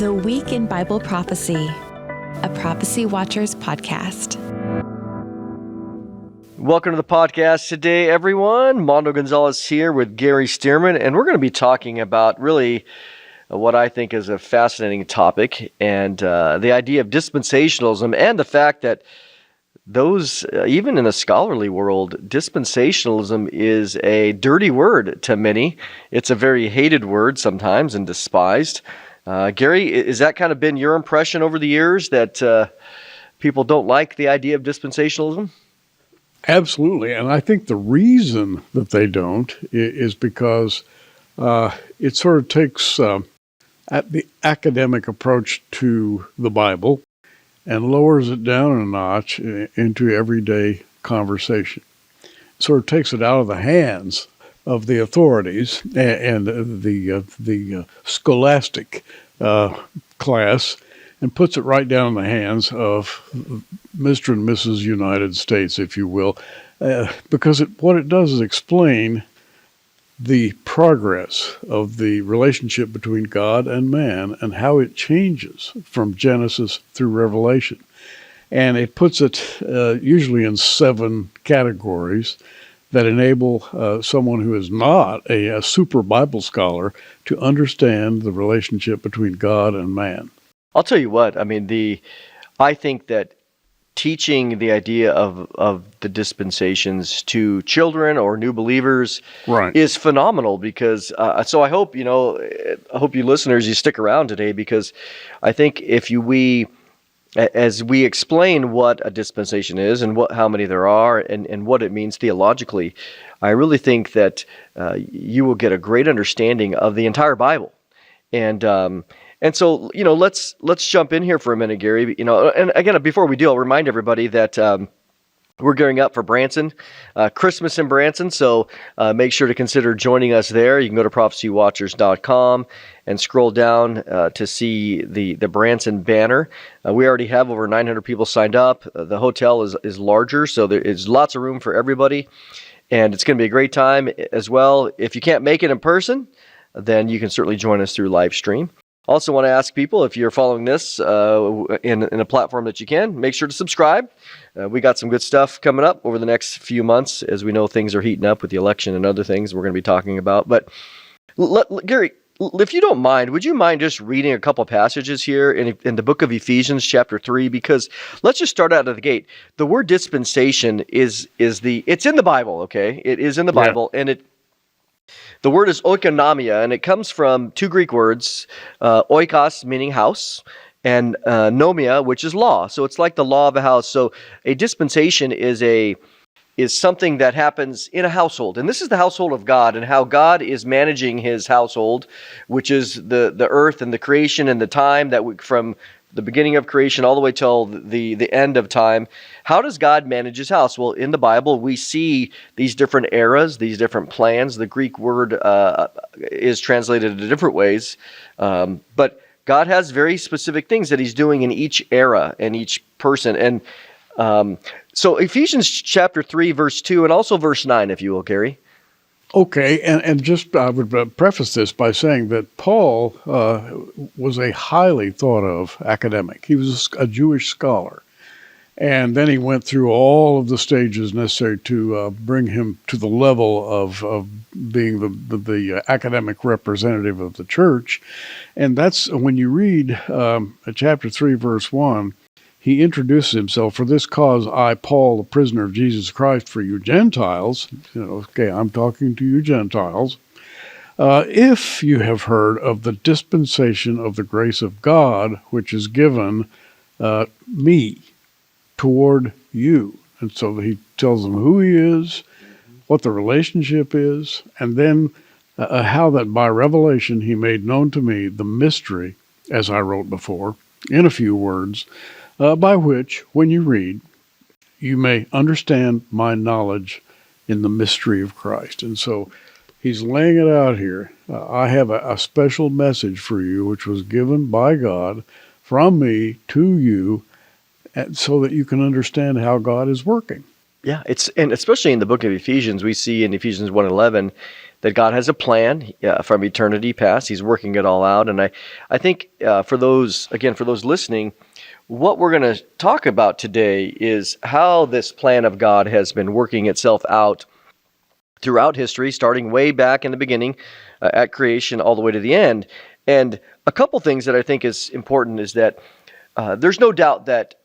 The Week in Bible Prophecy, a Prophecy Watchers podcast. Welcome to the podcast today, everyone. Mondo Gonzalez here with Gary Stearman, and we're going to be talking about really what I think is a fascinating topic, and the idea of dispensationalism and the fact that those, even in a scholarly world, dispensationalism is a dirty word to many. It's a very hated word sometimes and despised. Gary, is that kind of been your impression over the years, that people don't like the idea of dispensationalism? Absolutely. And I think the reason that they don't is because it sort of takes the academic approach to the Bible and lowers it down a notch into everyday conversation. Sort of takes it out of the hands of the authorities and the scholastic class and puts it right down in the hands of Mr. and Mrs. United States, if you will, because what it does is explain the progress of the relationship between God and man and how it changes from Genesis through Revelation. And it puts it usually in 7 categories that enable someone who is not a super Bible scholar to understand the relationship between God and man. I'll tell you what, I think that teaching the idea of the dispensations to children or new believers is phenomenal because, so I hope you listeners, you stick around today, because I think as we explain what a dispensation is and how many there are and what it means theologically, I really think that you will get a great understanding of the entire Bible. And so, let's jump in here for a minute, Gary. And again, before we do, I'll remind everybody that we're gearing up for Branson, Christmas in Branson. So make sure to consider joining us there. You can go to prophecywatchers.com and scroll down to see the Branson banner. We already have over 900 people signed up. The hotel is larger, so there is lots of room for everybody. And it's going to be a great time as well. If you can't make it in person, then you can certainly join us through live stream. Also want to ask people, if you're following this in a platform that you can, make sure to subscribe. We got some good stuff coming up over the next few months, as we know things are heating up with the election and other things we're going to be talking about. But Gary, if you don't mind, would you mind just reading a couple passages here in the book of Ephesians chapter 3? Because let's just start out of the gate. The word dispensation it's in the Bible, okay? It is in the Bible, and the word is oikonomia, and it comes from 2 Greek words, oikos, meaning house, and nomia, which is law. So it's like the law of a house. So a dispensation is something that happens in a household. And this is the household of God and how God is managing his household, which is the earth and the creation and the time from the beginning of creation all the way till the end of time. How does God manage his house? Well, in the Bible, we see these different eras, these different plans. The Greek word is translated in different ways. But God has very specific things that he's doing in each era and each person. And so Ephesians chapter 3, verse 2, and also verse 9, if you will, Gary. Okay, and just I would preface this by saying that Paul was a highly thought of academic. He was a Jewish scholar. And then he went through all of the stages necessary to bring him to the level of being the academic representative of the church. And that's when you read chapter 3, verse 1, he introduces himself, "For this cause I, Paul, the prisoner of Jesus Christ, for you Gentiles," okay, I'm talking to you Gentiles, "if you have heard of the dispensation of the grace of God, which is given me toward you." And so he tells them who he is, what the relationship is, and then how that by revelation he made known to me the mystery, as I wrote before, in a few words, by which, when you read, you may understand my knowledge in the mystery of Christ. And so he's laying it out here. I have a special message for you, which was given by God from me to you, so that you can understand how God is working. Yeah, and especially in the book of Ephesians, we see in Ephesians 1:11 that God has a plan from eternity past. He's working it all out. And I think for those listening, what we're going to talk about today is how this plan of God has been working itself out throughout history, starting way back in the beginning at creation all the way to the end. And a couple things that I think is important is that there's no doubt that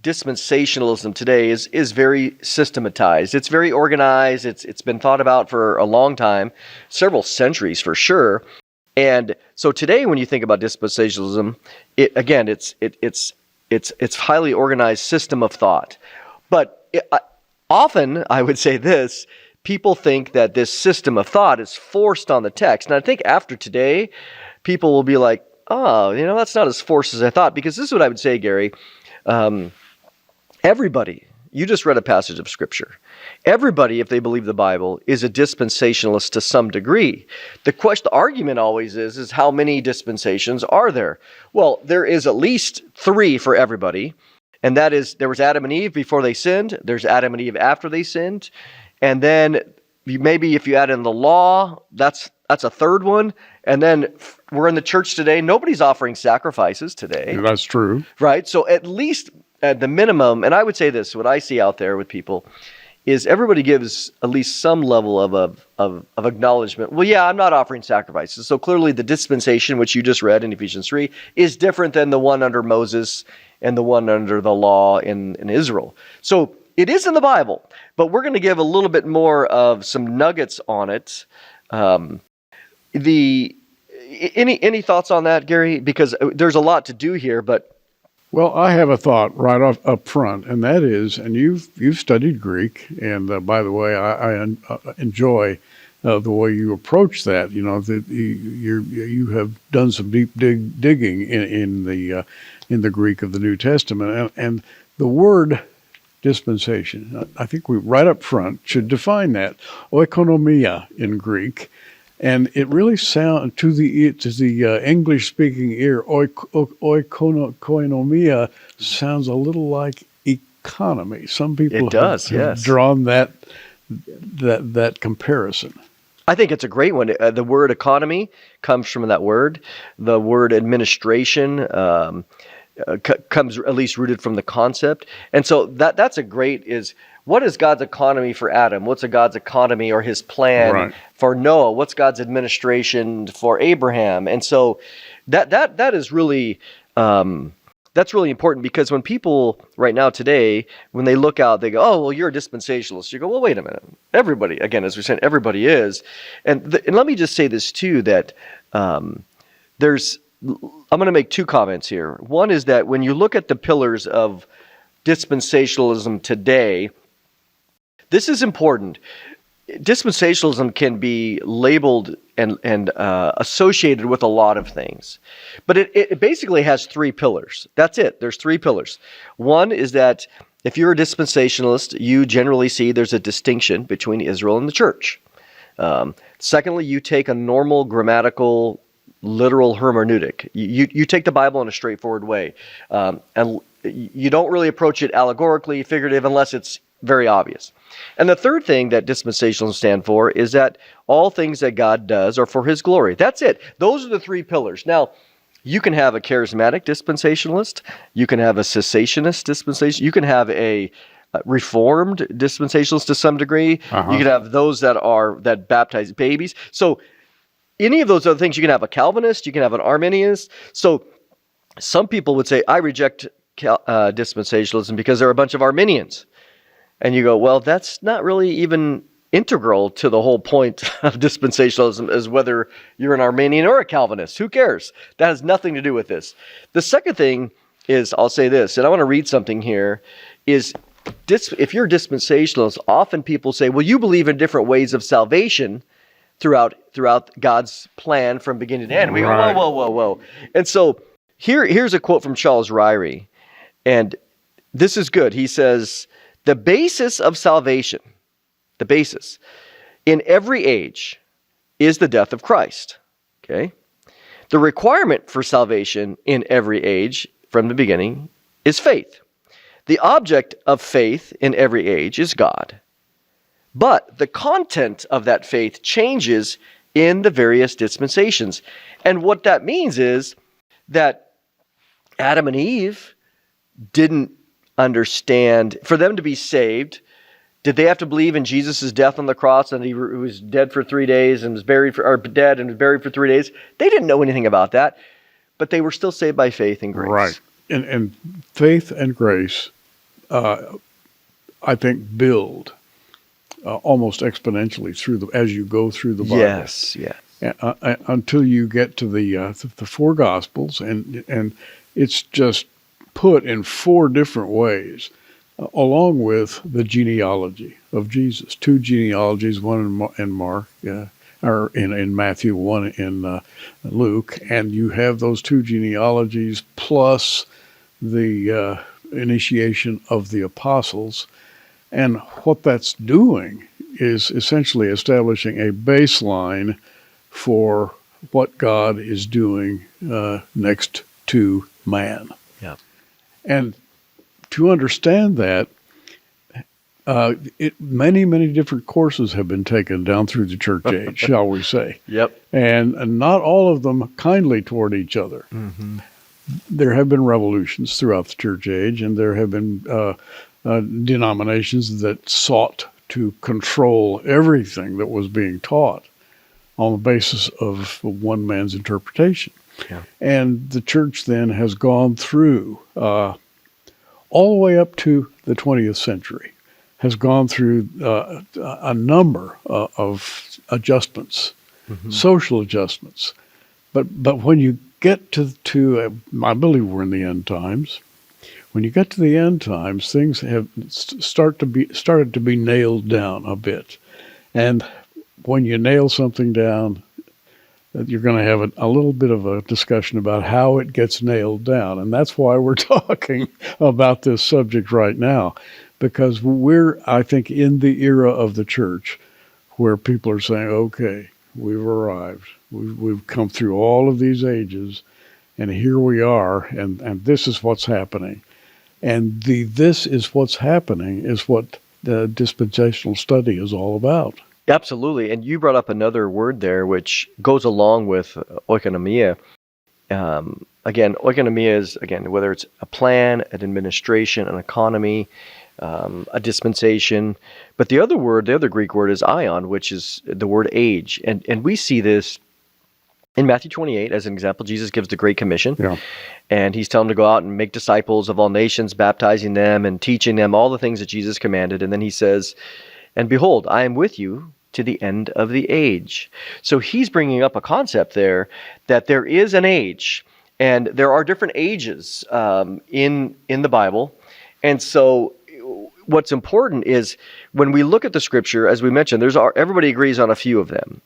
dispensationalism today is very systematized. It's very organized. It's been thought about for a long time, several centuries for sure. And so today, when you think about dispensationalism, it's highly organized system of thought. But often, I would say this: people think that this system of thought is forced on the text. And I think after today, people will be like, "Oh, that's not as forced as I thought." Because this is what I would say, Gary. Everybody, you just read a passage of Scripture. Everybody, if they believe the Bible, is a dispensationalist to some degree. The argument always is how many dispensations are there? Well, there is at least 3 for everybody, and that is there was Adam and Eve before they sinned. There's Adam and Eve after they sinned, and then maybe if you add in the law, that's a third one. And then we're in the church today. Nobody's offering sacrifices today. That's true, right? So at least at the minimum, and I would say this, what I see out there with people is everybody gives at least some level of acknowledgement. Well, yeah, I'm not offering sacrifices. So clearly the dispensation, which you just read in Ephesians 3, is different than the one under Moses and the one under the law in Israel. So it is in the Bible, but we're going to give a little bit more of some nuggets on it. Any thoughts on that, Gary? Because there's a lot to do here, but well, I have a thought right up front, and that is, and you've studied Greek, and by the way, I enjoy the way you approach that. You have done some deep digging in the Greek of the New Testament, and the word dispensation, I think we right up front should define that oikonomia in Greek. And it really sounds to the English-speaking ear, oikonomia sounds a little like economy. Some people have drawn that comparison. I think it's a great one. The word economy comes from that word. The word administration comes at least rooted from the concept. And so that's a great is. What is God's economy for Adam? What's God's economy or his plan for Noah? What's God's administration for Abraham? And so that is really that's really important, because when people right now today, when they look out, they go, "Oh, well, you're a dispensationalist." You go, "Well, wait a minute. Everybody, again, as we're saying, everybody is." And let me just say this too, that I'm going to make 2 comments here. One is that when you look at the pillars of dispensationalism today, this is important. Dispensationalism can be labeled and associated with a lot of things. But it basically has 3 pillars. That's it. There's 3 pillars. One is that if you're a dispensationalist, you generally see there's a distinction between Israel and the church. Secondly, you take a normal grammatical, literal hermeneutic. You take the Bible in a straightforward way. And you don't really approach it allegorically, figurative, unless it's very obvious. And the third thing that dispensationalists stand for is that all things that God does are for his glory. That's it. Those are the 3 pillars. Now, you can have a charismatic dispensationalist. You can have a cessationist dispensation. You can have a reformed dispensationalist to some degree. You can have those that baptize babies. So any of those other things, you can have a Calvinist, you can have an Arminianist. So some people would say, I reject dispensationalism because they're a bunch of Arminians. And you go, well, that's not really even integral to the whole point of dispensationalism, is whether you're an Arminian or a Calvinist. Who cares? That has nothing to do with this. The second thing is, I'll say this, and I want to read something here, is if you're a dispensationalist, often people say, well, you believe in different ways of salvation throughout God's plan from beginning to end. We go, whoa. And so here's a quote from Charles Ryrie, and this is good. He says, the basis of salvation, the basis, in every age is the death of Christ. Okay? The requirement for salvation in every age from the beginning is faith. The object of faith in every age is God. But the content of that faith changes in the various dispensations. And what that means is that Adam and Eve didn't understand, for them to be saved, did they have to believe in Jesus' death on the cross and he was dead for 3 days and was buried for 3 days? They didn't know anything about that, but they were still saved by faith and grace. Right. And faith and grace, I think, build almost exponentially as you go through the Bible. Yes. Until you get to the four Gospels, and it's just put in four different ways, along with the genealogy of Jesus. Two genealogies, one in Mark, or in Matthew, one in Luke, and you have those two genealogies plus the initiation of the apostles. And what that's doing is essentially establishing a baseline for what God is doing next to man. Yeah. And to understand that, many, many different courses have been taken down through the church age, shall we say. Yep. And not all of them kindly toward each other. Mm-hmm. There have been revolutions throughout the church age, and there have been denominations that sought to control everything that was being taught on the basis of one man's interpretation. Yeah. And the church then has gone through, all the way up to the 20th century, has gone through a number of adjustments, social adjustments. But when you get to I believe we're in the end times. When you get to the end times, things have started to be nailed down a bit. And when you nail something down, you're going to have a little bit of a discussion about how it gets nailed down. And that's why we're talking about this subject right now, because we're, I think, in the era of the church where people are saying, okay, we've arrived. We've come through all of these ages, and here we are, and this is what's happening. And this is what's happening is what the dispensational study is all about. Absolutely. And you brought up another word there, which goes along with oikonomia. Again, oikonomia is, whether it's a plan, an administration, an economy, a dispensation. But the other Greek word is aion, which is the word age. And we see this in Matthew 28, as an example. Jesus gives the Great Commission. Yeah. And he's telling them to go out and make disciples of all nations, baptizing them and teaching them all the things that Jesus commanded. And then he says, and behold, I am with you to the end of the age. So he's bringing up a concept there that there is an age, and there are different ages in the Bible. And so what's important is when we look at the Scripture, as we mentioned, everybody agrees on a few of them.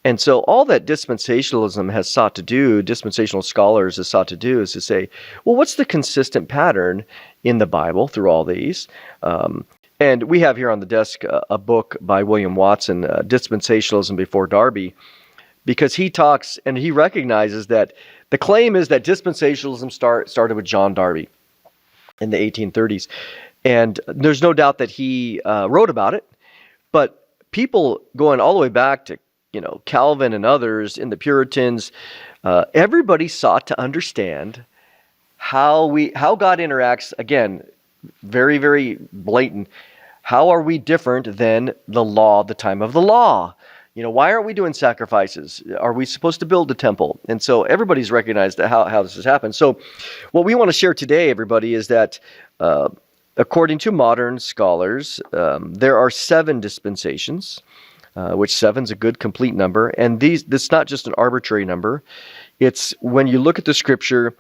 And so all that dispensationalism has sought to do, dispensational scholars has sought to do, is to say, well, what's the consistent pattern in the Bible through all these? And we have here on the desk a book by William Watson, Dispensationalism Before Darby, because he talks and he recognizes that the claim is that dispensationalism started with John Darby in the 1830s. And there's no doubt that he wrote about it, but people going all the way back to Calvin and others in the Puritans, everybody sought to understand how God interacts. Again, very, very blatant. How are we different than the law, the time of the law? Why aren't we doing sacrifices? Are we supposed to build a temple? And so everybody's recognized how this has happened. So what we want to share today, everybody, is that according to modern scholars, there are 7 dispensations, which 7's a good complete number. And this is not just an arbitrary number. It's when you look at the Scripture,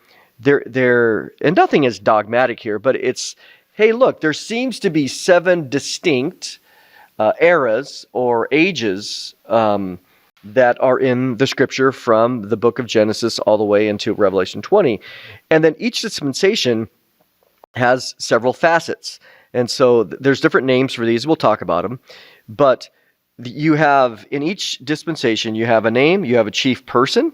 and nothing is dogmatic here, but it's, hey, look, there seems to be 7 distinct eras or ages that are in the Scripture from the book of Genesis all the way into Revelation 20. And then each dispensation has several facets. And so there's different names for these. We'll talk about them. But you have, in each dispensation, you have a name, you have a chief person,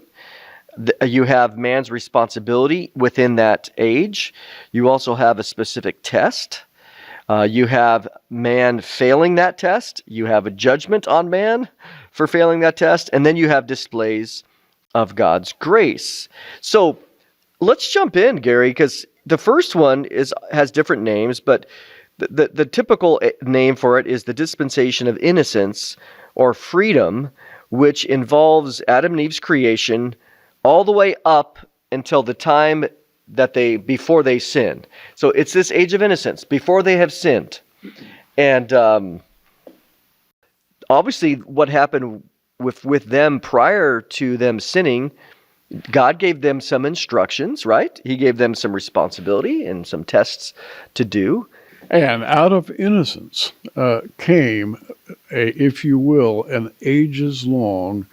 you have man's responsibility within that age. You also have a specific test. You have man failing that test. You have a judgment on man for failing that test. And then you have displays of God's grace. So let's jump in, Gary, because the first one has different names, but the typical name for it is the dispensation of innocence or freedom, which involves Adam and Eve's creation all the way up until the time that before they sin. So it's this age of innocence before they have sinned. And obviously what happened with them prior to them sinning, God gave them some instructions, right? He gave them some responsibility and some tests to do. And out of innocence came, if you will, an ages-long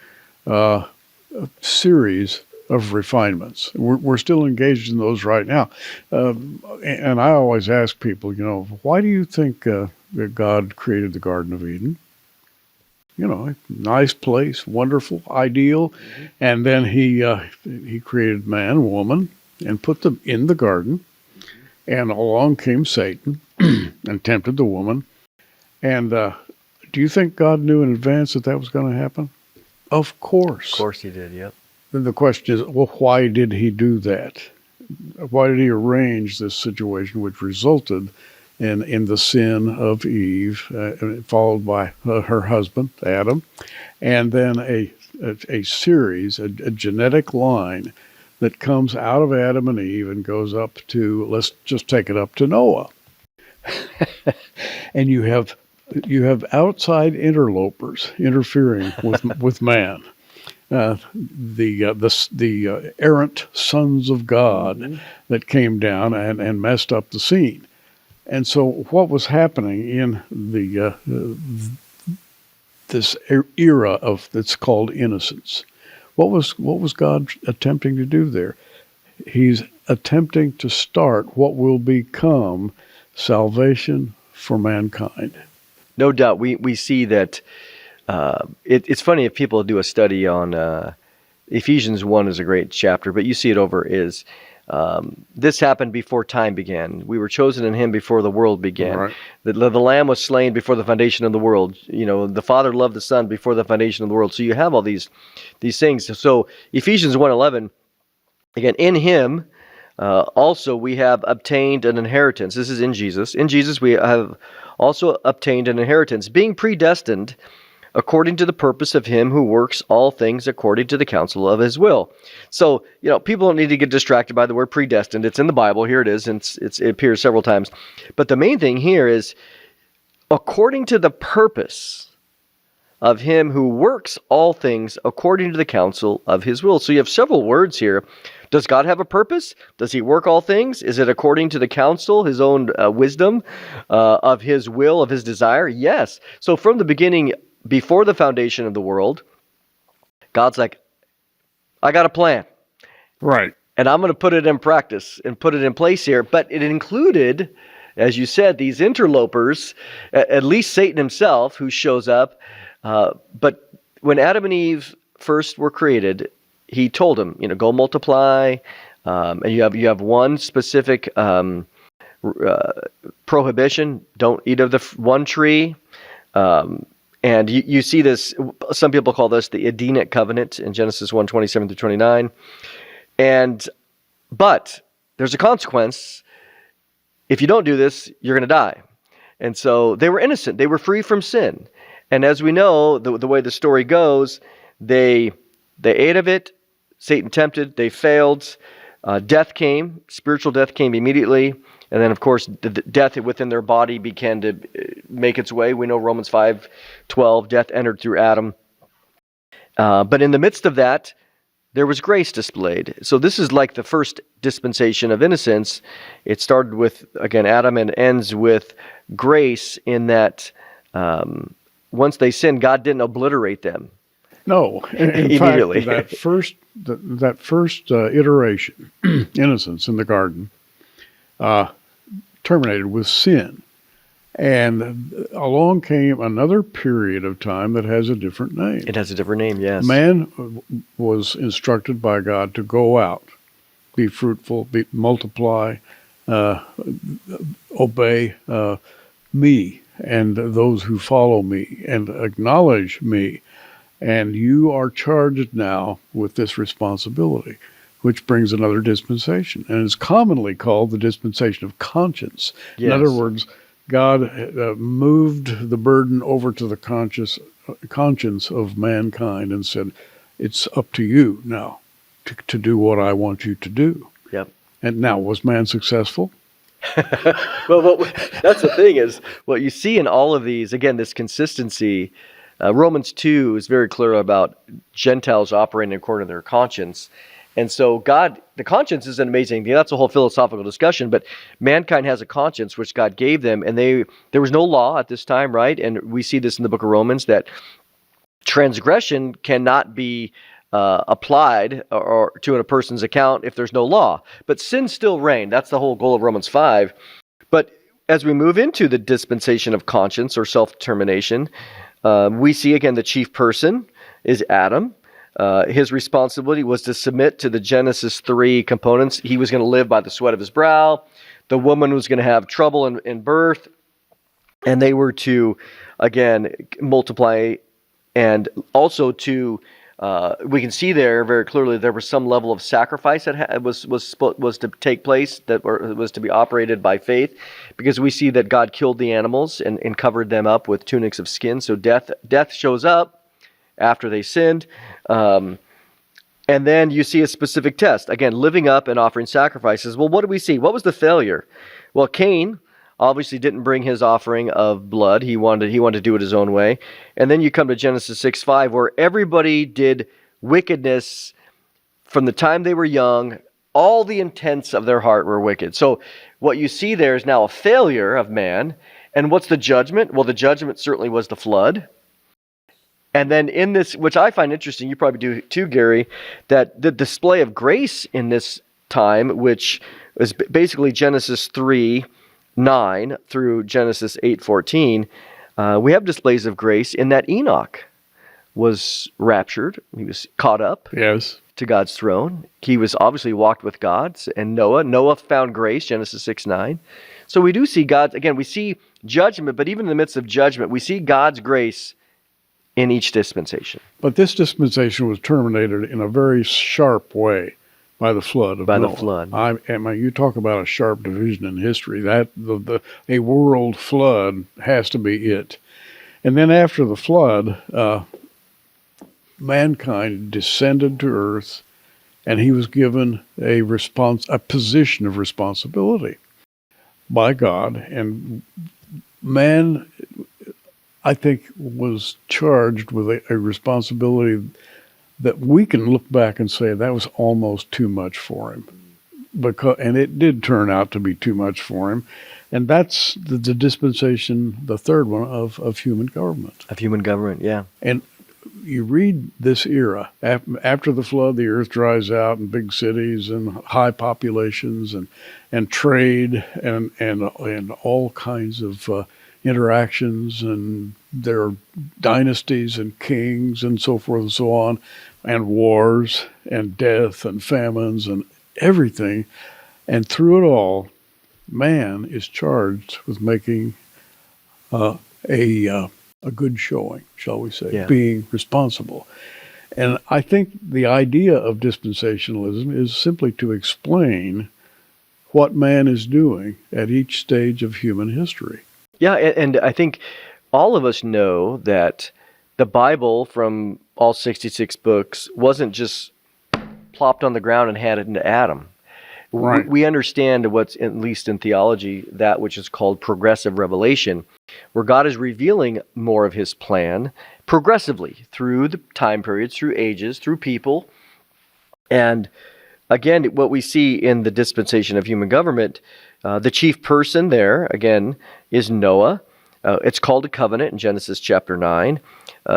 series of refinements. We're still engaged in those right now. And I always ask people, why do you think that God created the Garden of Eden? Nice place, wonderful, ideal. Mm-hmm. And then he created man, woman, and put them in the garden. Mm-hmm. And along came Satan and tempted the woman. And do you think God knew in advance that was going to happen? Of course. Of course he did, yep. Then the question is, well, why did he do that? Why did he arrange this situation which resulted in the sin of Eve, followed by her husband, Adam, and then a series, a genetic line that comes out of Adam and Eve and goes up to, let's just take it up to Noah. And you have outside interlopers interfering with man. The errant sons of God mm-hmm. that came down and messed up the scene. And so what was happening in this era that's called innocence? What was God attempting to do there? He's attempting to start what will become salvation for mankind. No doubt. We see that it's funny if people do a study on Ephesians 1 is a great chapter, but you see it over is this happened before time began. We were chosen in him before the world began. Right. The Lamb was slain before the foundation of the world. The Father loved the Son before the foundation of the world. So you have all these things. So Ephesians 1:11, again, in him also we have obtained an inheritance. This is in Jesus. In Jesus we have also obtained an inheritance, being predestined according to the purpose of him who works all things according to the counsel of his will. So, people don't need to get distracted by the word predestined. It's in the Bible. Here it is. And it appears several times. But the main thing here is according to the purpose of him who works all things according to the counsel of his will. So you have several words here. Does God have a purpose? Does he work all things? Is it according to the counsel, his own wisdom, of his will, of his desire? Yes. So from the beginning, before the foundation of the world, God's like, I got a plan. Right. And I'm going to put it in practice and put it in place here. But it included, as you said, these interlopers, at least Satan himself, who shows up. But when Adam and Eve first were created, he told them, go multiply. And you have one specific prohibition: don't eat of the one tree. And you see this, some people call this the Edenic covenant in Genesis 1:27-29. But there's a consequence. If you don't do this, you're going to die. And so they were innocent. They were free from sin. And as we know, the way the story goes, they ate of it. Satan tempted. They failed. Death came. Spiritual death came immediately. And then, of course, the death within their body began to make its way. We know Romans 5:12, death entered through Adam. But in the midst of that, there was grace displayed. So this is like the first dispensation of innocence. It started with, again, Adam and ends with grace in that once they sinned, God didn't obliterate them. No, in immediately. Fact, that first iteration, innocence in the garden, terminated with sin. And along came another period of time that has a different name. It has a different name, yes. Man was instructed by God to go out, be fruitful, multiply, obey, me and those who follow me and acknowledge me. And you are charged now with this responsibility, which brings another dispensation. And it's commonly called the dispensation of conscience. Yes. In other words, God moved the burden over to the conscience of mankind and said, it's up to you now to do what I want you to do. Yep. And now, was man successful? Well, that's the thing is, what you see in all of these, again, this consistency. Romans 2 is very clear about Gentiles operating according to their conscience. And so the conscience is an amazing thing. That's a whole philosophical discussion, but mankind has a conscience which God gave them, and there was no law at this time, right? And we see this in the book of Romans, that transgression cannot be applied or to a person's account if there's no law. But sin still reigned. That's the whole goal of Romans 5. But as we move into the dispensation of conscience or self-determination, we see again the chief person is Adam. His responsibility was to submit to the Genesis 3 components. He was going to live by the sweat of his brow. The woman was going to have trouble in birth. And they were to, again, multiply, and also to, we can see there very clearly there was some level of sacrifice that was to take place, that was to be operated by faith, because we see that God killed the animals and covered them up with tunics of skin. So death shows up after they sinned. And then you see a specific test. Again, living up and offering sacrifices. Well, what do we see? What was the failure? Well, Cain obviously didn't bring his offering of blood. He wanted to do it his own way. And then you come to Genesis 6:5, where everybody did wickedness from the time they were young. All the intents of their heart were wicked. So what you see there is now a failure of man. And what's the judgment? Well, the judgment certainly was the flood. And then in this, which I find interesting, you probably do too, Gary, that the display of grace in this time, which is basically Genesis 3:9 through Genesis 8:14, we have displays of grace in that Enoch was raptured. He was caught up to God's throne. He was obviously walked with God. And Noah found grace, Genesis 6:9. So we do see God, again, we see judgment, but even in the midst of judgment, we see God's grace in each dispensation. But this dispensation was terminated in a very sharp way by the flood of Noah. The flood. I mean, you talk about a sharp division in history. That a world flood has to be it. And then after the flood, mankind descended to earth, and he was given a position of responsibility by God. And man, I think, was charged with a responsibility that we can look back and say that was almost too much for him. And it did turn out to be too much for him. And that's the dispensation, the third one, of human government. Of human government, yeah. And you read this era. After the flood, the earth dries out in big cities and high populations and trade and all kinds of interactions, and there are dynasties and kings and so forth and so on, and wars and death and famines and everything. And through it all, man is charged with making a good showing, shall we say, being responsible. And I think the idea of dispensationalism is simply to explain what man is doing at each stage of human history. Yeah, and I think all of us know that the Bible, from all 66 books, wasn't just plopped on the ground and handed into Adam. Right. We understand what's, at least in theology, that which is called progressive revelation, where God is revealing more of his plan progressively through the time periods, through ages, through people. And again, what we see in the dispensation of human government, the chief person there, again, is Noah. It's called a covenant in Genesis chapter 9.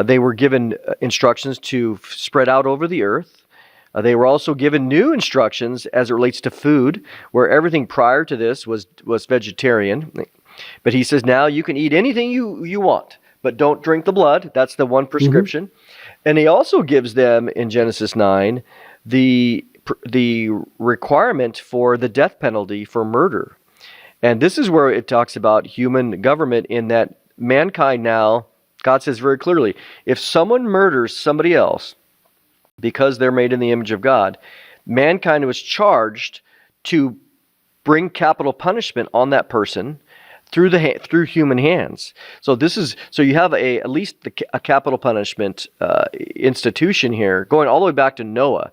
They were given instructions to spread out over the earth. They were also given new instructions as it relates to food, where everything prior to this was vegetarian. But he says, now you can eat anything you want, but don't drink the blood. That's the one prescription. Mm-hmm. And he also gives them in Genesis 9 the requirement for the death penalty for murder. And this is where it talks about human government, in that mankind now, God says very clearly, if someone murders somebody else because they're made in the image of God, mankind was charged to bring capital punishment on that person through human hands. So you have at least a capital punishment institution here going all the way back to Noah,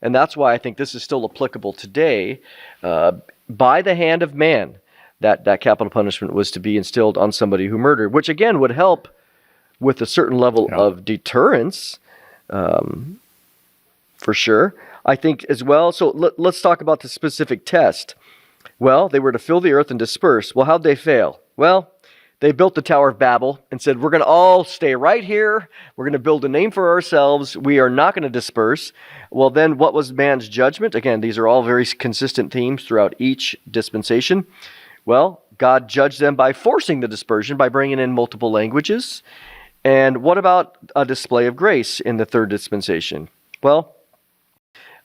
and that's why I think this is still applicable today. By the hand of man, that capital punishment was to be instilled on somebody who murdered, which again would help with a certain level of deterrence, for sure. I think as well. So let's talk about the specific test. Well, they were to fill the earth and disperse. Well, how'd they fail? Well, they built the Tower of Babel and said, we're going to all stay right here. We're going to build a name for ourselves. We are not going to disperse. Well, then what was man's judgment? Again, these are all very consistent themes throughout each dispensation. Well, God judged them by forcing the dispersion, by bringing in multiple languages. And what about a display of grace in the third dispensation? Well,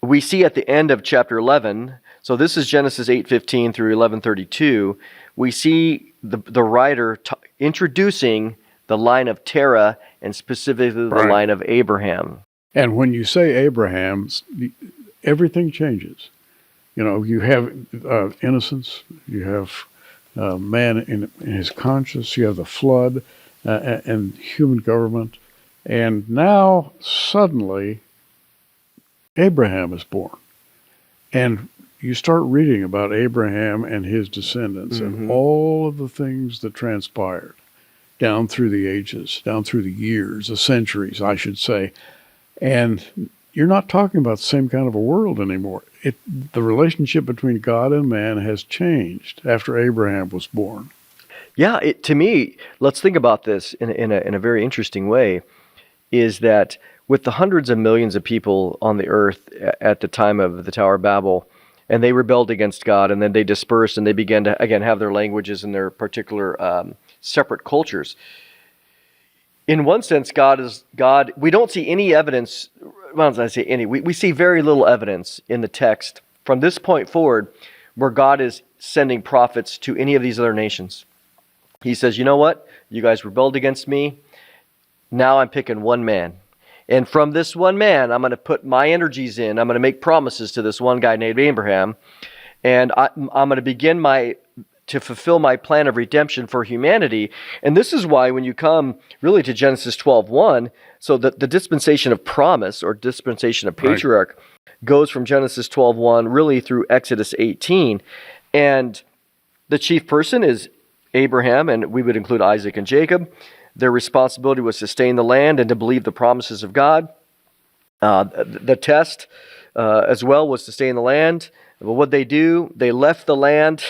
we see at the end of chapter 11, so this is Genesis 8:15 through 11:32, we see the writer introducing the line of Terah, and specifically the line of Abraham. And when you say Abraham, everything changes. You have innocence, you have man in his conscience, you have the flood and human government, and now suddenly Abraham is born. And you start reading about Abraham and his descendants and all of the things that transpired down through the ages, down through the years, the centuries, I should say. And you're not talking about the same kind of a world anymore. The relationship between God and man has changed after Abraham was born. Yeah, to me, let's think about this in a very interesting way, is that with the hundreds of millions of people on the earth at the time of the Tower of Babel, and they rebelled against God, and then they dispersed, and they began to, again, have their languages and their particular separate cultures. In one sense, God. We don't see any evidence, well, I say any, we see very little evidence in the text from this point forward where God is sending prophets to any of these other nations. He says, you know what? You guys rebelled against me. Now I'm picking one man. And from this one man, I'm going to put my energies in. I'm going to make promises to this one guy named Abraham. And I'm going to begin to fulfill my plan of redemption for humanity. And this is why when you come really to Genesis 12:1, so the dispensation of promise, or dispensation of patriarch, goes from Genesis 12:1 really through Exodus 18. And the chief person is Abraham, and we would include Isaac and Jacob. Their responsibility was to stay in the land and to believe the promises of God. The test as well was to stay in the land. But what they do, they left the land.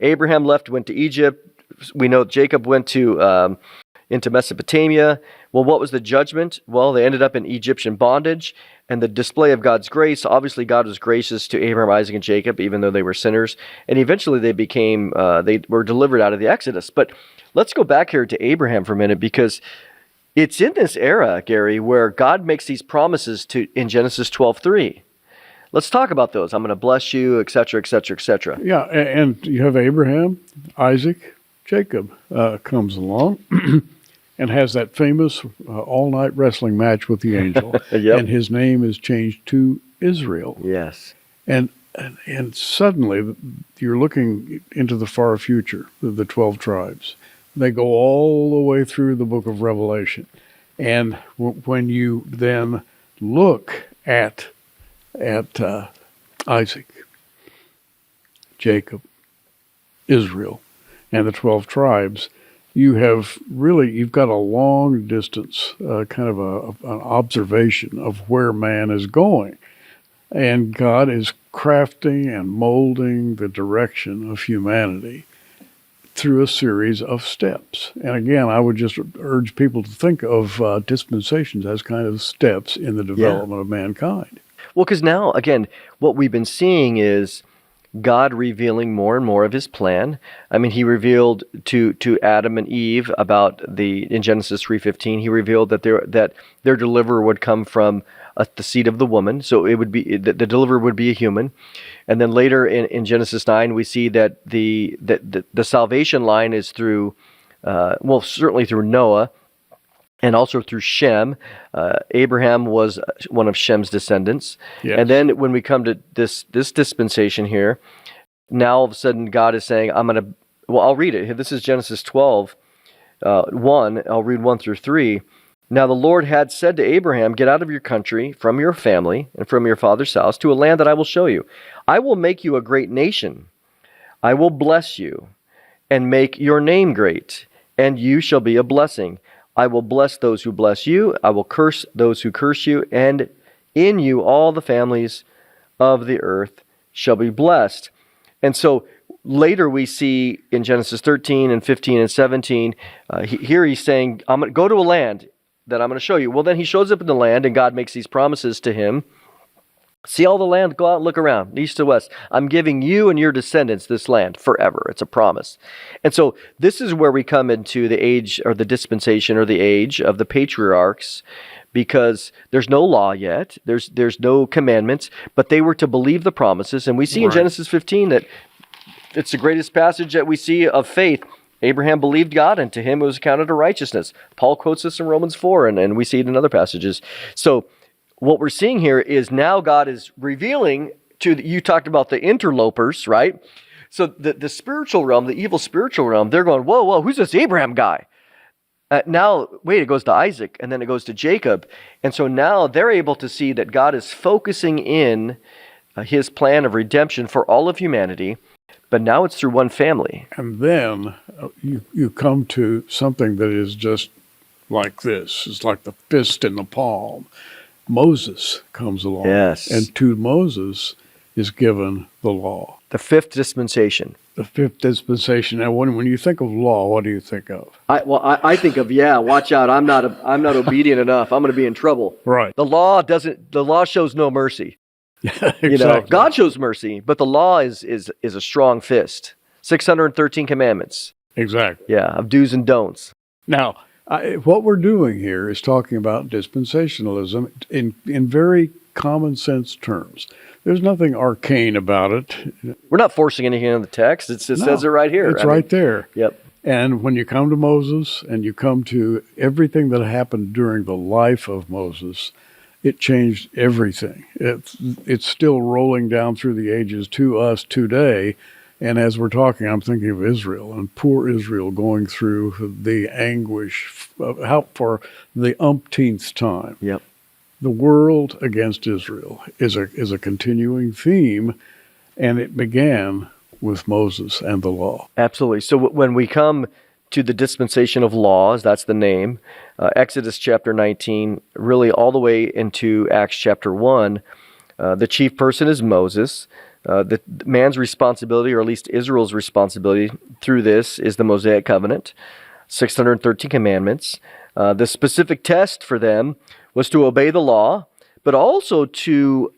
Abraham went to Egypt. We know Jacob went into Mesopotamia. Well, what was the judgment? Well, they ended up in Egyptian bondage. And the display of God's grace, obviously God was gracious to Abraham, Isaac, and Jacob, even though they were sinners. And eventually they were delivered out of the Exodus. But let's go back here to Abraham for a minute, because it's in this era, Gary, where God makes these promises in Genesis 12:3. Let's talk about those. I'm going to bless you, etc., etc., etc. Yeah, and you have Abraham, Isaac, Jacob comes along and has that famous all-night wrestling match with the angel. Yep. And his name is changed to Israel. Yes. And suddenly you're looking into the far future, the 12 tribes. They go all the way through the book of Revelation. And when you then look at Isaac, Jacob, Israel, and the 12 tribes, you've got a long distance kind of an observation of where man is going. And God is crafting and molding the direction of humanity through a series of steps. And again, I would just urge people to think of dispensations as kind of steps in the development of mankind. Well, because now, again, what we've been seeing is God revealing more and more of his plan. I mean, he revealed to Adam and Eve in Genesis 3:15, he revealed that their deliverer would come from the seed of the woman. So it would be the deliverer would be a human. And then later in Genesis 9, we see that the salvation line is through, certainly through Noah, and also through Shem. Abraham was one of Shem's descendants. Yes. And then when we come to this dispensation here, now all of a sudden God is saying, I'll read it. This is Genesis 12, 1. I'll read 1 through 3. Now the Lord had said to Abraham, get out of your country, from your family, and from your father's house, to a land that I will show you. I will make you a great nation. I will bless you, and make your name great, and you shall be a blessing. I will bless those who bless you. I will curse those who curse you, and in you all the families of the earth shall be blessed. And so later we see in Genesis 13 and 15 and 17, here he's saying, I'm going to go to a land that I'm going to show you. Well, then he shows up in the land, and God makes these promises to him. See all the land, go out and look around, east to west. I'm giving you and your descendants this land forever. It's a promise. And so this is where we come into the age, or the dispensation, or the age of the patriarchs, because there's no law yet, there's no commandments, but they were to believe the promises. And we see in Genesis 15 that it's the greatest passage that we see of faith. Abraham believed God, and to him it was accounted to righteousness. Paul quotes this in Romans 4, and we see it in other passages. So what we're seeing here is now God is revealing you talked about the interlopers, right? So the spiritual realm, the evil spiritual realm, they're going, whoa, who's this Abraham guy? Now, wait, it goes to Isaac, and then it goes to Jacob. And so now they're able to see that God is focusing in his plan of redemption for all of humanity, but now it's through one family. And then you come to something that is just like this. It's like the fist in the palm. Moses comes along. Yes. And to Moses is given the law. The fifth dispensation. The fifth dispensation. Now, when you think of law, what do you think of? I think of, watch out, I'm not obedient enough. I'm going to be in trouble. Right. The law shows no mercy. Exactly. God shows mercy, but the law is a strong fist. 613 commandments. Exactly. Yeah, of do's and don'ts. Now, what we're doing here is talking about dispensationalism in very common sense terms. There's nothing arcane about it. We're not forcing anything in the text. It says it right here. It's right there. Yep. And when you come to Moses and you come to everything that happened during the life of Moses, it changed everything. It's still rolling down through the ages to us today. And as we're talking, I'm thinking of Israel and poor Israel going through the anguish for the umpteenth time. Yep. The world against Israel is a continuing theme, and it began with Moses and the law. Absolutely. So when we come to the dispensation of laws, that's the name, Exodus chapter 19, really all the way into Acts chapter 1, the chief person is Moses. The man's responsibility, or at least Israel's responsibility through this, is the Mosaic covenant, 613 commandments. The specific test for them was to obey the law, but also to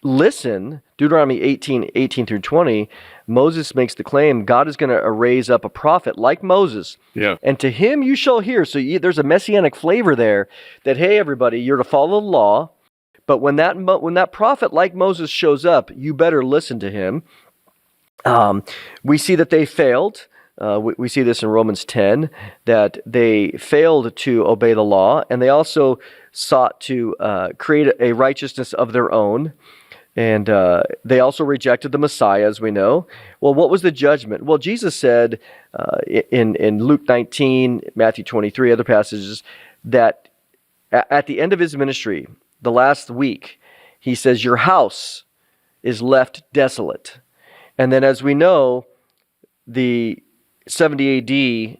listen. Deuteronomy 18 through 20, Moses makes the claim God is going to raise up a prophet like Moses. Yeah. And to him you shall hear. So there's a messianic flavor there that, hey, everybody, you're to follow the law. But when that prophet like Moses shows up, you better listen to him. We see that they failed. We see this in Romans 10, that they failed to obey the law, and they also sought to create a righteousness of their own. And they also rejected the Messiah, as we know. Well, what was the judgment? Well, Jesus said in Luke 19, Matthew 23, other passages, that at the end of his ministry, the last week, he says, your house is left desolate. And then as we know, the 70 AD,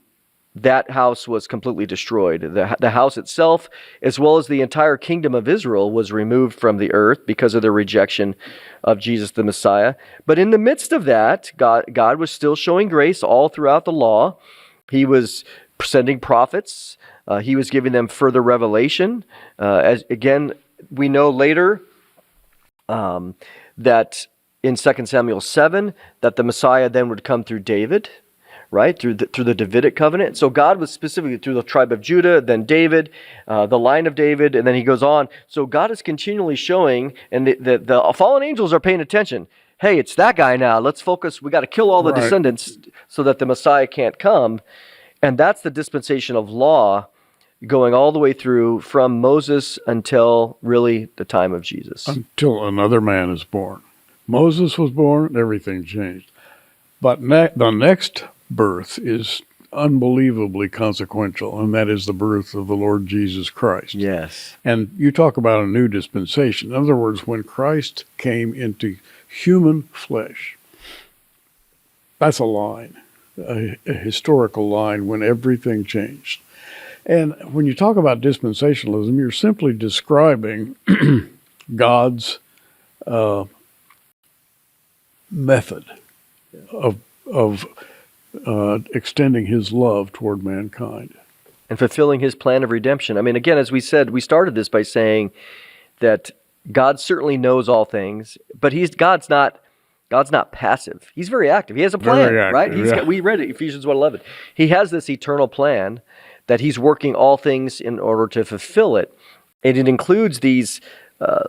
that house was completely destroyed. The house itself, as well as the entire kingdom of Israel, was removed from the earth because of their rejection of Jesus the Messiah. But in the midst of that, God was still showing grace all throughout the law. He was sending prophets. He was giving them further revelation. As again, we know later that in 2 Samuel 7, that the Messiah then would come through David, right? Through the Davidic covenant. So God was specifically through the tribe of Judah, then David, the line of David, and then he goes on. So God is continually showing, and the fallen angels are paying attention. Hey, it's that guy now. Let's focus. We got to kill all the descendants so that the Messiah can't come. And that's the dispensation of law going all the way through from Moses until really the time of Jesus. Until another man is born. Moses was born, everything changed. But the next birth is unbelievably consequential, and that is the birth of the Lord Jesus Christ. Yes. And you talk about a new dispensation. In other words, when Christ came into human flesh, that's a line, a historical line when everything changed. And when you talk about dispensationalism, you're simply describing God's method of extending his love toward mankind. And fulfilling his plan of redemption. I mean, again, as we said, we started this by saying that God certainly knows all things, but God's not passive. He's very active. He has a plan, right? We read it, Ephesians 1:11. He has this eternal plan that he's working all things in order to fulfill it. And it includes these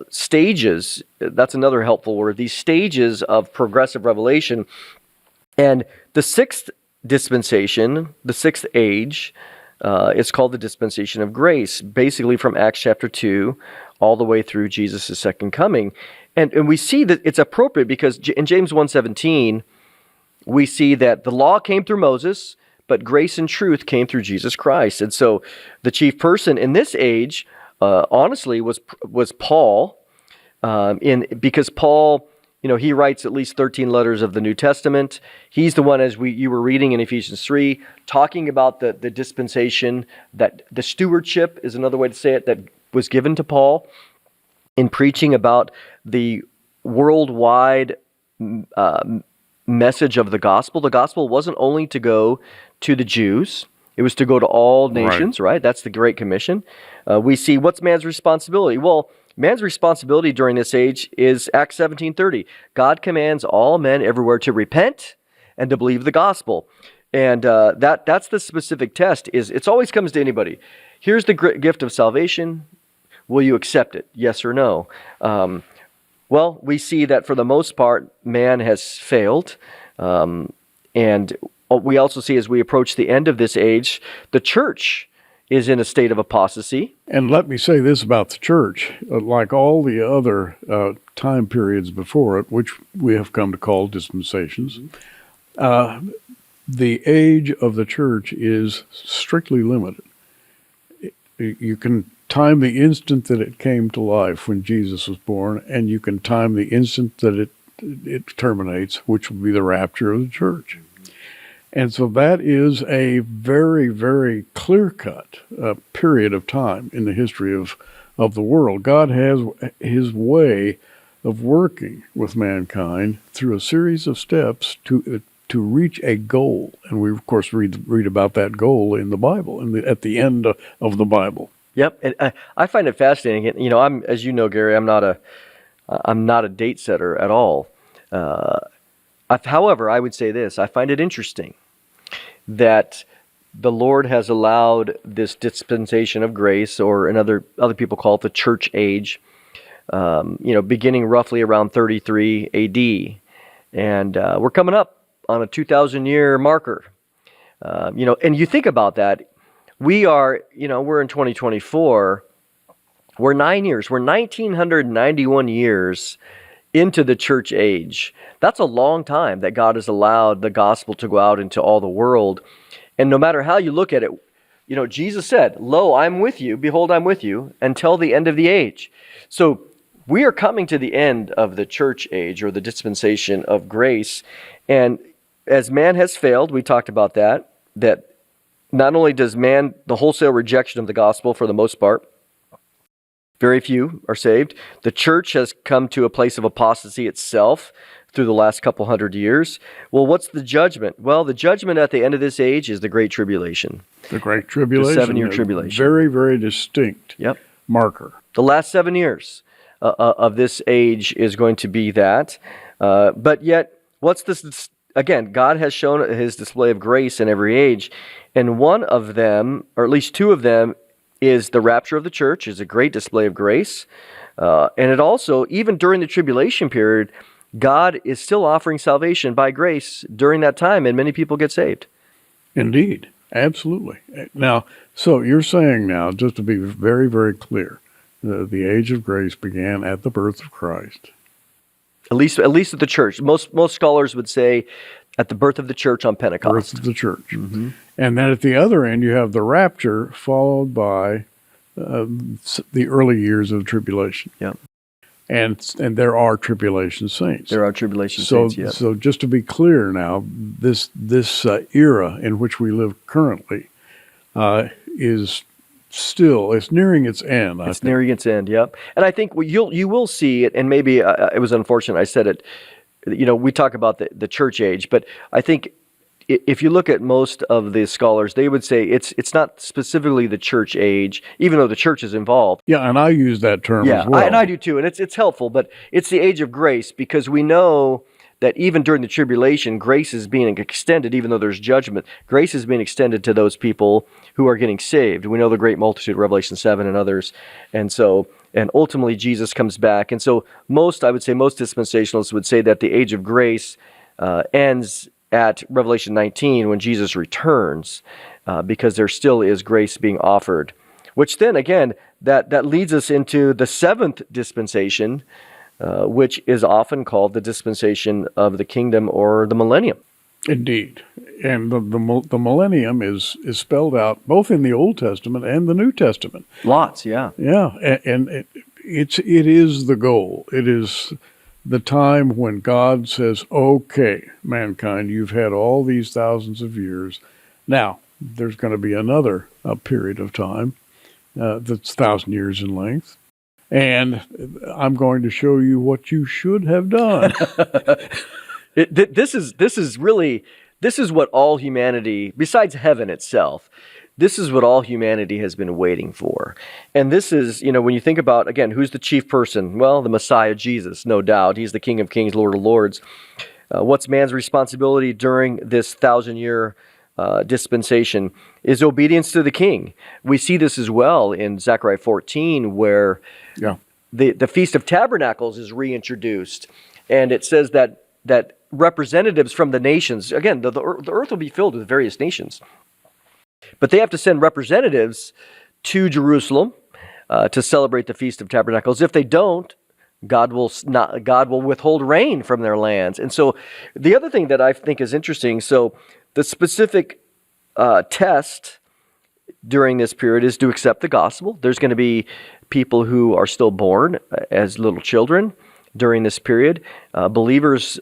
stages. That's another helpful word. These stages of progressive revelation. And the sixth dispensation, the sixth age, is called the dispensation of grace, basically from Acts chapter 2 all the way through Jesus' second coming. And we see that it's appropriate because in James 1:17, we see that the law came through Moses, but grace and truth came through Jesus Christ. And so the chief person in this age, honestly, was Paul, because Paul, he writes at least 13 letters of the New Testament. He's the one, as you were reading in Ephesians 3, talking about the dispensation, that the stewardship is another way to say it, that was given to Paul in preaching about the worldwide message of the gospel. The gospel wasn't only to go to the Jews. It was to go to all nations, right? That's the Great Commission. We see what's man's responsibility. Well, man's responsibility during this age is Acts 17:30. God commands all men everywhere to repent and to believe the gospel. And that's the specific test. It always comes to anybody. Here's the gift of salvation. Will you accept it? Yes or no? Well, we see that for the most part, man has failed. And we also see as we approach the end of this age, the church is in a state of apostasy. And let me say this about the church. Like all the other time periods before it, which we have come to call dispensations, the age of the church is strictly limited. You can time the instant that it came to life when Jesus was born, and you can time the instant that it terminates, which will be the rapture of the church. And so that is a very, very clear-cut period of time in the history of the world. God has his way of working with mankind through a series of steps to reach a goal. And we, of course, read about that goal in the Bible, at the end of the Bible. Yep, and I find it fascinating. I'm, as you know, Gary, I'm not a date setter at all. However, I would say this: I find it interesting that the Lord has allowed this dispensation of grace, or other people call it the church age, beginning roughly around 33 A.D. And we're coming up on a 2,000-year marker. And you think about that. We're in 2024. We're 9 years. We're 1,991 years into the church age. That's a long time that God has allowed the gospel to go out into all the world. And no matter how you look at it, Jesus said, "Lo, I'm with you. Behold, I'm with you until the end of the age." So we are coming to the end of the church age, or the dispensation of grace. And as man has failed, we talked about that not only does man, the wholesale rejection of the gospel for the most part, very few are saved. The church has come to a place of apostasy itself through the last couple hundred years. Well, what's the judgment? Well, the judgment at the end of this age is the Great Tribulation. The Great Tribulation. The 7-year tribulation. Very, very distinct marker. The last 7 years of this age is going to be that. But yet, what's this again, God has shown his display of grace in every age, and one of them, or at least two of them, is the rapture of the church, is a great display of grace. And it also, even during the tribulation period, God is still offering salvation by grace during that time, and many people get saved. Indeed. Absolutely. Now, so you're saying now, just to be very, very clear, the age of grace began at the birth of Christ. At least at the church. Most scholars would say at the birth of the church on Pentecost. Birth of the church. Mm-hmm. And then at the other end, you have the rapture, followed by the early years of tribulation. Yeah. And there are tribulation saints. There are tribulation saints, yes. So just to be clear now, this era in which we live currently is still, it's nearing its end. It's nearing its end, yep. And I think you will see it, and maybe it was unfortunate I said it, we talk about the church age, but I think if you look at most of the scholars, they would say it's not specifically the church age, even though the church is involved. Yeah, and I use that term as well. And I do too, and it's helpful, but it's the age of grace, because we know that even during the tribulation, grace is being extended, even though there's judgment. Grace is being extended to those people who are getting saved. We know the great multitude, Revelation 7 and others, and ultimately Jesus comes back. And so most dispensationalists would say that the age of grace ends at Revelation 19 when Jesus returns, because there still is grace being offered. Which then, again, that leads us into the seventh dispensation, which is often called the dispensation of the kingdom or the millennium. Indeed. And the millennium is spelled out both in the Old Testament and the New Testament. Lots, yeah. Yeah, and it is the goal. It is the time when God says, okay, mankind, you've had all these thousands of years. Now, there's going to be another period of time that's 1,000 years in length, and I'm going to show you what you should have done. This is what all humanity, besides heaven itself, this is what all humanity has been waiting for. And this is, when you think about, again, who's the chief person? Well, the Messiah, Jesus, no doubt. He's the King of Kings, Lord of Lords. What's man's responsibility during this 1,000-year dispensation is obedience to the King. We see this as well in Zechariah 14, where the Feast of Tabernacles is reintroduced. And it says that representatives from the nations, again, the earth will be filled with various nations, but they have to send representatives to Jerusalem to celebrate the Feast of Tabernacles. If they don't, God will withhold rain from their lands. And so the other thing that I think is interesting, so the specific test during this period is to accept the gospel. There's going to be people who are still born as little children during this period. Believers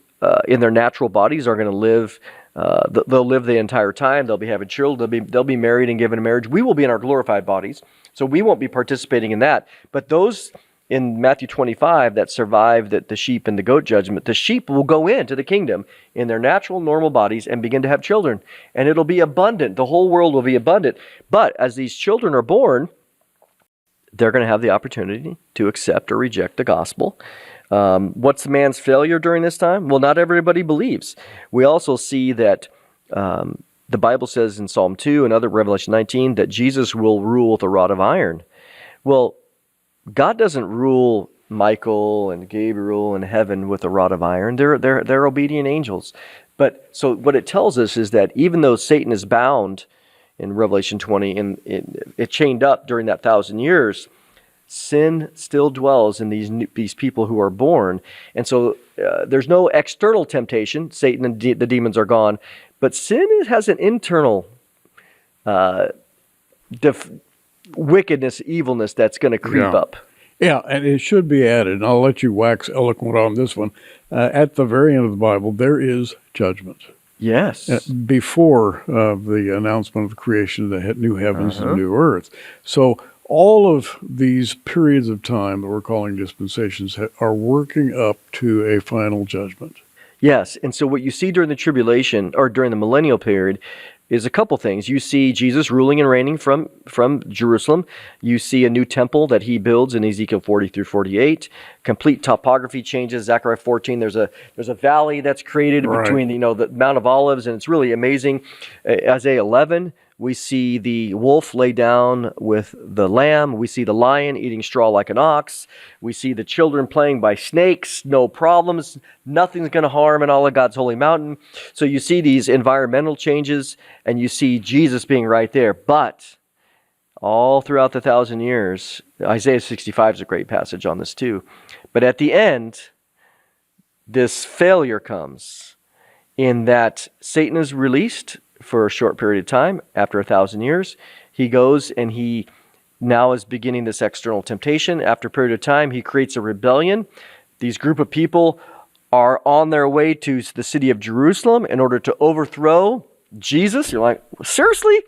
in their natural bodies are going to live. They'll live the entire time. They'll be having children. They'll be married and given in marriage. We will be in our glorified bodies, so we won't be participating in that. But those in Matthew 25 that survive the sheep and the goat judgment, the sheep will go into the kingdom in their natural, normal bodies and begin to have children. And it'll be abundant. The whole world will be abundant. But as these children are born, they're going to have the opportunity to accept or reject the gospel. What's man's failure during this time? Well, not everybody believes. We also see that the Bible says in Psalm 2 and other Revelation 19 that Jesus will rule with a rod of iron. Well, God doesn't rule Michael and Gabriel in heaven with a rod of iron. They're obedient angels. But so what it tells us is that even though Satan is bound in Revelation 20 and it chained up during that 1,000 years, sin still dwells in these people who are born. And so there's no external temptation. Satan and the demons are gone. But sin has an internal wickedness, evilness that's going to creep up. Yeah, and it should be added, and I'll let you wax eloquent on this one. At the very end of the Bible, there is judgment. Yes. Before the announcement of the creation of the new heavens and new earth. So all of these periods of time that we're calling dispensations are working up to a final judgment. Yes, and so what you see during the tribulation, or during the millennial period, is a couple things. You see Jesus ruling and reigning from Jerusalem. You see a new temple that he builds in Ezekiel 40 through 48. Complete topography changes. Zechariah 14, there's a valley that's created between the Mount of Olives, and it's really amazing. Isaiah 11, we see the wolf lay down with the lamb. We see the lion eating straw like an ox. We see the children playing by snakes, no problems. Nothing's going to harm in all of God's holy mountain. So you see these environmental changes, and you see Jesus being right there. But all throughout the 1,000 years, Isaiah 65 is a great passage on this too. But at the end, this failure comes in that Satan is released for a short period of time. After 1,000 years, he goes and he now is beginning this external temptation. After a period of time, he creates a rebellion. These group of people are on their way to the city of Jerusalem in order to overthrow Jesus. You're like, seriously?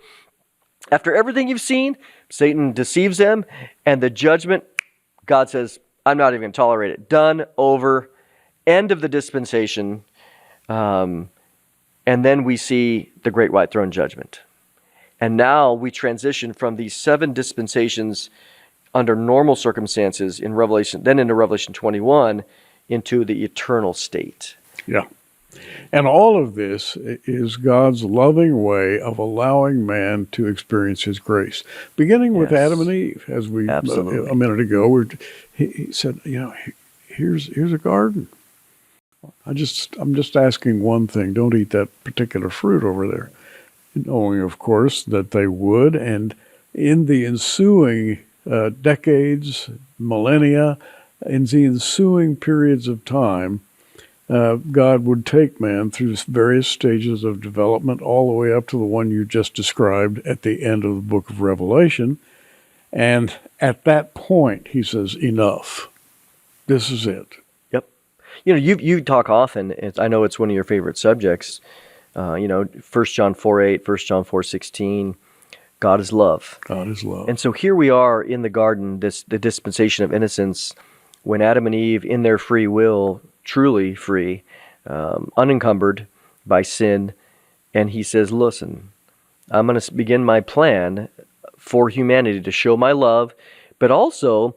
After everything you've seen, Satan deceives them, and the judgment, God says, I'm not even going to tolerate it. Done, over, end of the dispensation. And then we see the great white throne judgment. And now we transition from these 7 dispensations under normal circumstances in Revelation, then into Revelation 21, into the eternal state. Yeah. And all of this is God's loving way of allowing man to experience his grace. Beginning with Adam and Eve, as we a minute ago, he said, here's a garden. I'm just asking one thing. Don't eat that particular fruit over there. Knowing, of course, that they would. And in the ensuing decades, millennia, in the ensuing periods of time, God would take man through various stages of development, all the way up to the one you just described at the end of the book of Revelation. And at that point, he says, enough. This is it. You talk often, I know it's one of your favorite subjects, 1 John 4:8, 1 John 4:16, God is love. God is love. And so here we are in the garden, the dispensation of innocence, when Adam and Eve, in their free will, truly free, unencumbered by sin, and he says, listen, I'm going to begin my plan for humanity to show my love, but also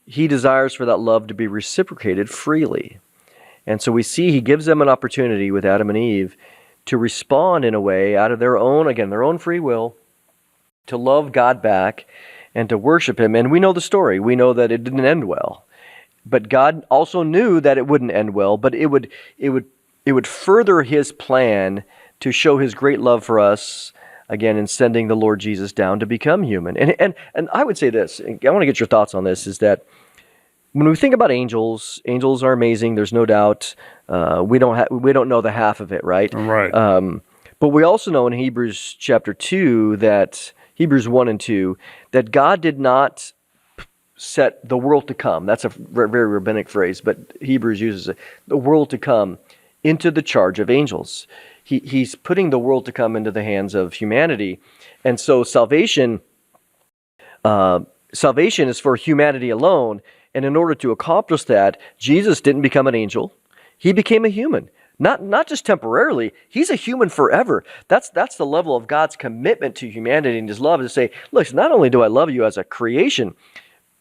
he desires for that love to be reciprocated freely. And so we see he gives them an opportunity with Adam and Eve to respond in a way out of their own free will, to love God back and to worship him. And we know the story. We know that it didn't end well. But God also knew that it wouldn't end well, but it would further his plan to show his great love for us, again, in sending the Lord Jesus down to become human. And I would say this, and I want to get your thoughts on this, is that when we think about angels are amazing. There's no doubt. We don't know the half of it, right? Right. But we also know in Hebrews chapter 2 that Hebrews 1 and 2 that God did not set the world to come. That's a very rabbinic phrase, but Hebrews uses it. The world to come into the charge of angels. He's putting the world to come into the hands of humanity, and so salvation is for humanity alone. And in order to accomplish that, Jesus didn't become an angel. He became a human. Not just temporarily. He's a human forever. That's the level of God's commitment to humanity and his love, to say, look, not only do I love you as a creation,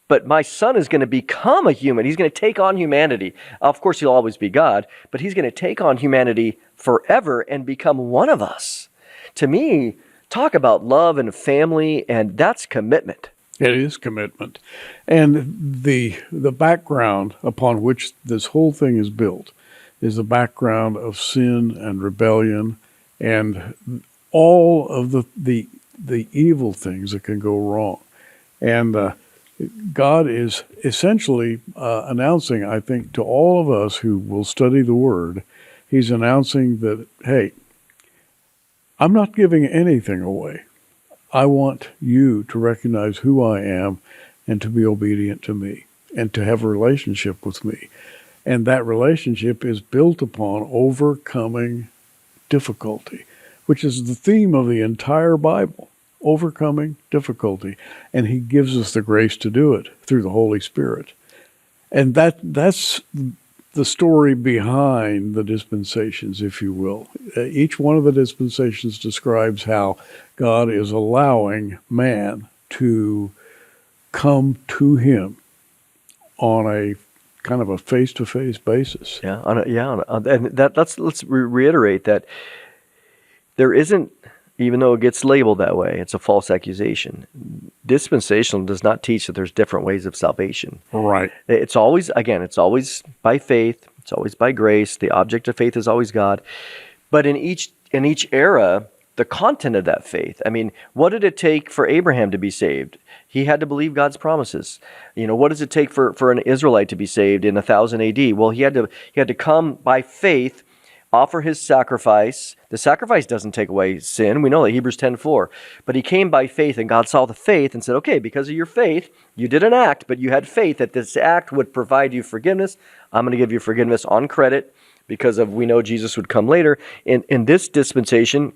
but my son is going to become a human. He's going to take on humanity. Of course, he'll always be God, but he's going to take on humanity forever and become one of us. To me, talk about love and family, and that's commitment. It is commitment. And the background upon which this whole thing is built is the background of sin and rebellion and all of the evil things that can go wrong. And God is essentially announcing, I think, to all of us who will study the Word, he's announcing that, hey, I'm not giving anything away. I want you to recognize who I am and to be obedient to me and to have a relationship with me. And that relationship is built upon overcoming difficulty, which is the theme of the entire Bible, overcoming difficulty. And he gives us the grace to do it through the Holy Spirit. And that's the story behind the dispensations, if you will. Each one of the dispensations describes how God is allowing man to come to him on a kind of a face-to-face basis. Let's reiterate that there isn't, even though it gets labeled that way, it's a false accusation. Dispensational does not teach that there's different ways of salvation. Right. It's always by faith. It's always by grace. The object of faith is always God. But in each era, the content of that faith. I mean, what did it take for Abraham to be saved? He had to believe God's promises. What does it take for an Israelite to be saved in 1000 AD? Well, he had to come by faith, offer his sacrifice. The sacrifice doesn't take away sin. We know that, Hebrews 10:4. But he came by faith, and God saw the faith and said, okay, because of your faith, you did an act, but you had faith that this act would provide you forgiveness. I'm going to give you forgiveness on credit because we know Jesus would come later. In this dispensation,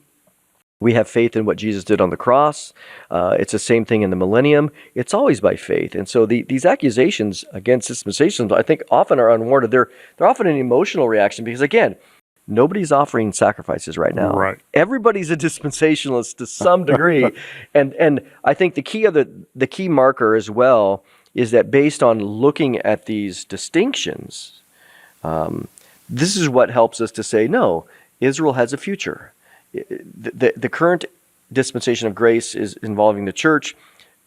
we have faith in what Jesus did on the cross. It's the same thing in the millennium. It's always by faith. And so these accusations against dispensations, I think, often are unwarranted. They're often an emotional reaction because, again, nobody's offering sacrifices right now. Right. Everybody's a dispensationalist to some degree. and I think the key marker as well is that based on looking at these distinctions, this is what helps us to say, no, Israel has a future. The current dispensation of grace is involving the church,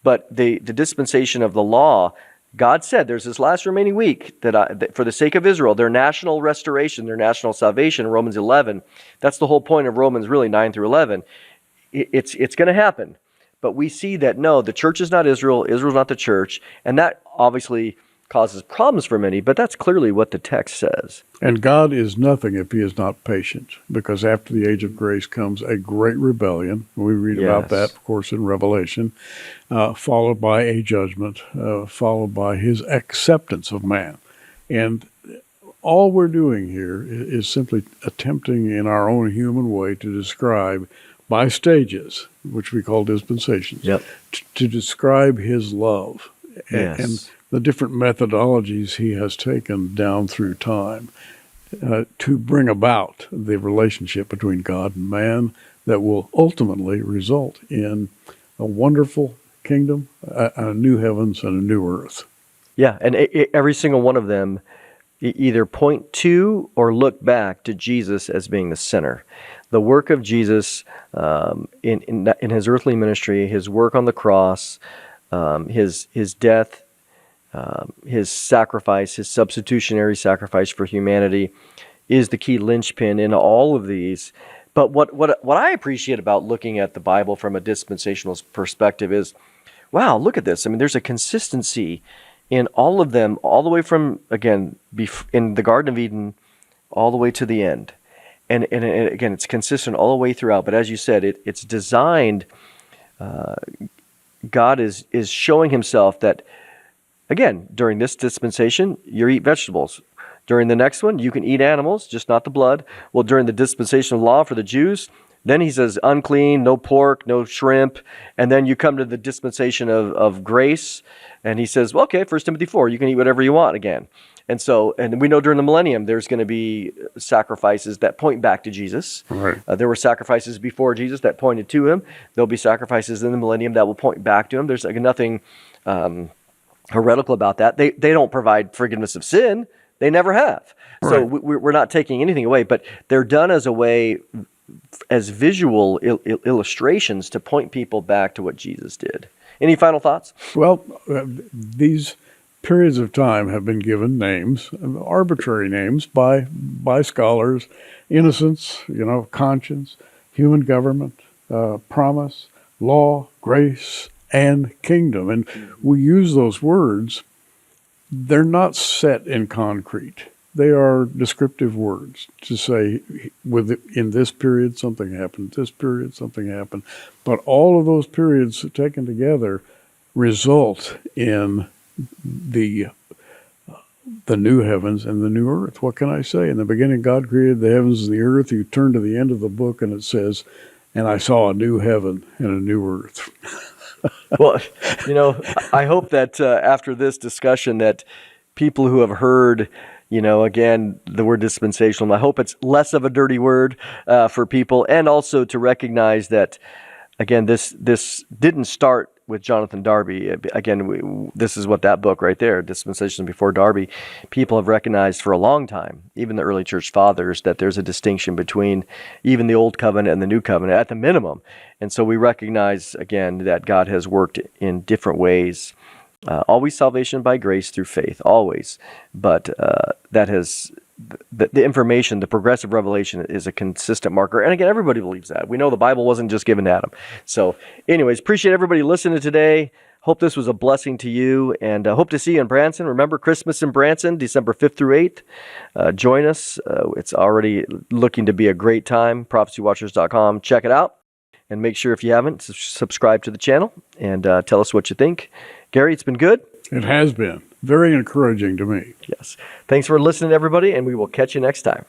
but the dispensation of the law, God said there's this last remaining week that for the sake of Israel, their national restoration, their national salvation, Romans 11, that's the whole point of Romans really 9 through 11. It's going to happen. But we see that, no, the church is not Israel, Israel's not the church, and that obviously causes problems for many, but that's clearly what the text says. And God is nothing if he is not patient, because after the age of grace comes a great rebellion. We read about that, of course, in Revelation, followed by a judgment, followed by his acceptance of man. And all we're doing here is simply attempting in our own human way to describe by stages, which we call dispensations, to describe his love. And the different methodologies he has taken down through time to bring about the relationship between God and man that will ultimately result in a wonderful kingdom, a new heavens and a new earth. Yeah, and every single one of them either point to or look back to Jesus as being the center. The work of Jesus in his earthly ministry, his work on the cross, his death, his sacrifice, his substitutionary sacrifice for humanity is the key linchpin in all of these. But what I appreciate about looking at the Bible from a dispensational perspective is, wow, look at this. I mean, there's a consistency in all of them, all the way from, again, in the Garden of Eden, all the way to the end. And again, it's consistent all the way throughout. But as you said, it's designed, God is showing himself that, again, during this dispensation, you eat vegetables. During the next one, you can eat animals, just not the blood. Well, during the dispensation of law for the Jews, then he says unclean, no pork, no shrimp. And then you come to the dispensation of grace, and he says, well, okay, 1 Timothy 4, you can eat whatever you want again. And so, and we know during the millennium, there's going to be sacrifices that point back to Jesus. Right. There were sacrifices before Jesus that pointed to him. There'll be sacrifices in the millennium that will point back to him. There's nothing heretical about that. They don't provide forgiveness of sin. They never have. Right. So we're not taking anything away, but they're done as a way, as visual illustrations to point people back to what Jesus did. Any final thoughts? Well, these periods of time have been given names, arbitrary names by scholars: innocence, conscience, human government, promise, law, grace, and kingdom. And we use those words. They're not set in concrete. They are descriptive words to say, in this period something happened, this period something happened. But all of those periods taken together result in the new heavens and the new earth. What can I say? In the beginning, God created the heavens and the earth. You turn to the end of the book and it says, and I saw a new heaven and a new earth. Well, I hope that after this discussion that people who have heard, Again, the word dispensational, I hope it's less of a dirty word for people, and also to recognize that, again, this didn't start with Jonathan Darby. Again, this is what that book right there, Dispensations Before Darby, people have recognized for a long time, even the early church fathers, that there's a distinction between even the Old Covenant and the New Covenant at the minimum. And so we recognize, again, that God has worked in different ways. Always salvation by grace through faith, always. But that has... The information, the progressive revelation is a consistent marker. And again, everybody believes that. We know the Bible wasn't just given to Adam. So anyways, appreciate everybody listening today. Hope this was a blessing to you, and hope to see you in Branson. Remember, Christmas in Branson, December 5th through 8th. Join us. It's already looking to be a great time. ProphecyWatchers.com. Check it out. And make sure, if you haven't, subscribe to the channel and tell us what you think. Gary, it's been good. It has been very encouraging to me. Yes. Thanks for listening, everybody, and we will catch you next time.